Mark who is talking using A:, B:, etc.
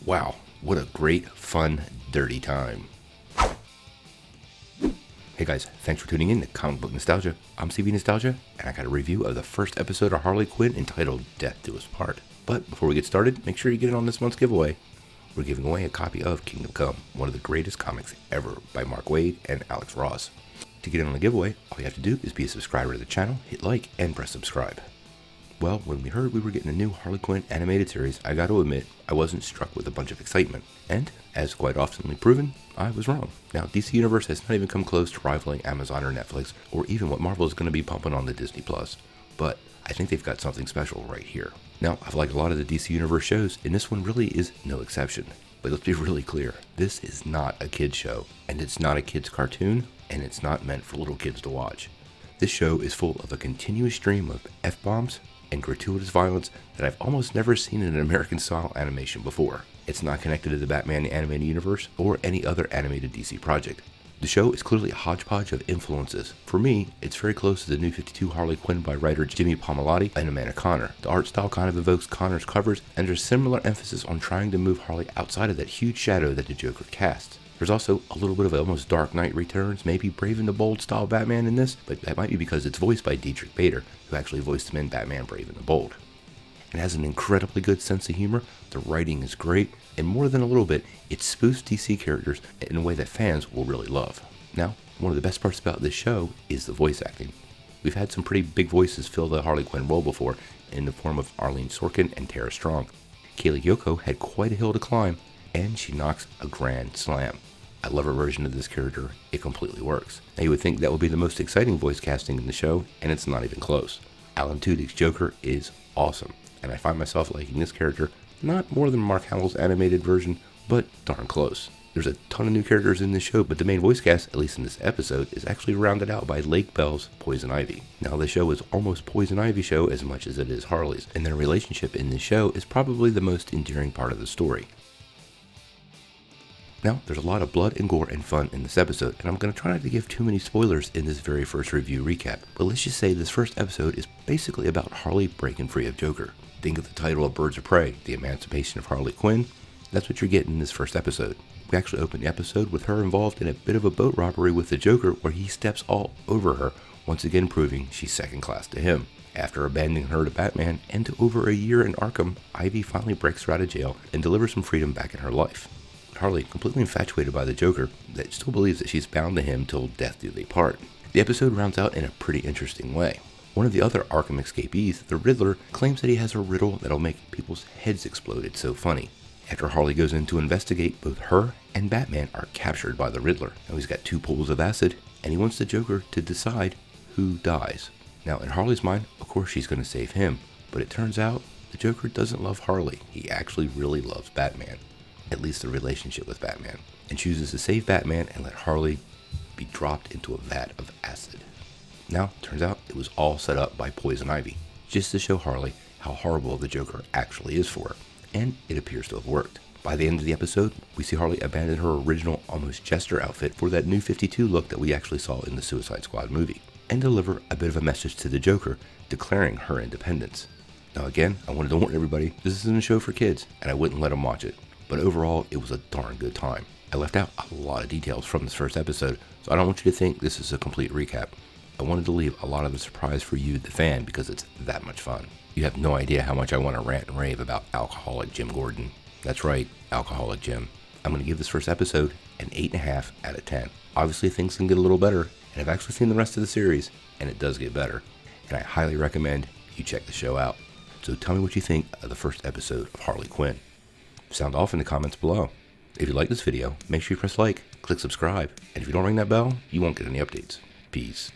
A: Wow, what a great, fun, dirty time. Hey guys, thanks for tuning in to Comic Book Nostalgia. I'm CB Nostalgia, and I got a review of the first episode of Harley Quinn entitled Death Do Us Part. But before we get started, make sure you get in on this month's giveaway. We're giving away a copy of Kingdom Come, one of the greatest comics ever by Mark Waid and Alex Ross. To get in on the giveaway, all you have to do is be a subscriber to the channel, hit like, and press subscribe. Well, when we heard we were getting a new Harley Quinn animated series, I got to admit, I wasn't struck with a bunch of excitement. And, as quite oftenly proven, I was wrong. Now, DC Universe has not even come close to rivaling Amazon or Netflix, or even what Marvel is going to be pumping on the Disney Plus. But I think they've got something special right here. Now, I've liked a lot of the DC Universe shows, and this one really is no exception. But let's be really clear, this is not a kid's show, and it's not a kid's cartoon, and it's not meant for little kids to watch. This show is full of a continuous stream of F-bombs and gratuitous violence that I've almost never seen in an American-style animation before. It's not connected to the Batman animated universe or any other animated DC project. The show is clearly a hodgepodge of influences. For me, it's very close to the New 52 Harley Quinn by writer Jimmy Palmiotti and Amanda Conner. The art style kind of evokes Conner's covers, and there's similar emphasis on trying to move Harley outside of that huge shadow that the Joker casts. There's also a little bit of almost Dark Knight Returns, maybe Brave and the Bold style Batman in this, but that might be because it's voiced by Dietrich Bader, who actually voiced him in Batman Brave and the Bold. It has an incredibly good sense of humor, the writing is great, and more than a little bit, it spoofs DC characters in a way that fans will really love. Now, one of the best parts about this show is the voice acting. We've had some pretty big voices fill the Harley Quinn role before, in the form of Arlene Sorkin and Tara Strong. Kaylee Cuoco had quite a hill to climb, and she knocks a grand slam. I love her version of this character, it completely works. Now you would think that would be the most exciting voice casting in the show, and it's not even close. Alan Tudyk's Joker is awesome, and I find myself liking this character not more than Mark Hamill's animated version, but darn close. There's a ton of new characters in this show, but the main voice cast, at least in this episode, is actually rounded out by Lake Bell's Poison Ivy. Now the show is almost Poison Ivy show as much as it is Harley's, and their relationship in this show is probably the most endearing part of the story. Now, there's a lot of blood and gore and fun in this episode, and I'm going to try not to give too many spoilers in this very first review recap, but let's just say this first episode is basically about Harley breaking free of Joker. Think of the title of Birds of Prey, The Emancipation of Harley Quinn. That's what you're getting in this first episode. We actually open the episode with her involved in a bit of a boat robbery with the Joker where he steps all over her, once again proving she's second class to him. After abandoning her to Batman and to over a year in Arkham, Ivy finally breaks her out of jail and delivers some freedom back in her life. Harley, completely infatuated by the Joker, that still believes that she's bound to him till death do they part. The episode rounds out in a pretty interesting way. One of the other Arkham escapees, the Riddler, claims that he has a riddle that'll make people's heads explode. It's so funny. After Harley goes in to investigate, both her and Batman are captured by the Riddler. Now he's got 2 pools of acid, and he wants the Joker to decide who dies. Now in Harley's mind, of course she's going to save him, but it turns out the Joker doesn't love Harley. He actually really loves Batman. At least the relationship with Batman, and chooses to save Batman and let Harley be dropped into a vat of acid. Now, turns out it was all set up by Poison Ivy, just to show Harley how horrible the Joker actually is for her, and it appears to have worked. By the end of the episode, we see Harley abandon her original almost jester outfit for that New 52 look that we actually saw in the Suicide Squad movie, and deliver a bit of a message to the Joker, declaring her independence. Now again, I wanted to warn everybody, this isn't a show for kids, and I wouldn't let them watch it. But overall, it was a darn good time. I left out a lot of details from this first episode, so I don't want you to think this is a complete recap. I wanted to leave a lot of the surprise for you, the fan, because it's that much fun. You have no idea how much I want to rant and rave about alcoholic Jim Gordon. That's right, alcoholic Jim. I'm going to give this first episode an 8.5 out of 10. Obviously, things can get a little better, and I've actually seen the rest of the series, and it does get better. And I highly recommend you check the show out. So tell me what you think of the first episode of Harley Quinn. Sound off in the comments below. If you like this video, make sure you press like, click subscribe, and if you don't ring that bell, you won't get any updates. Peace.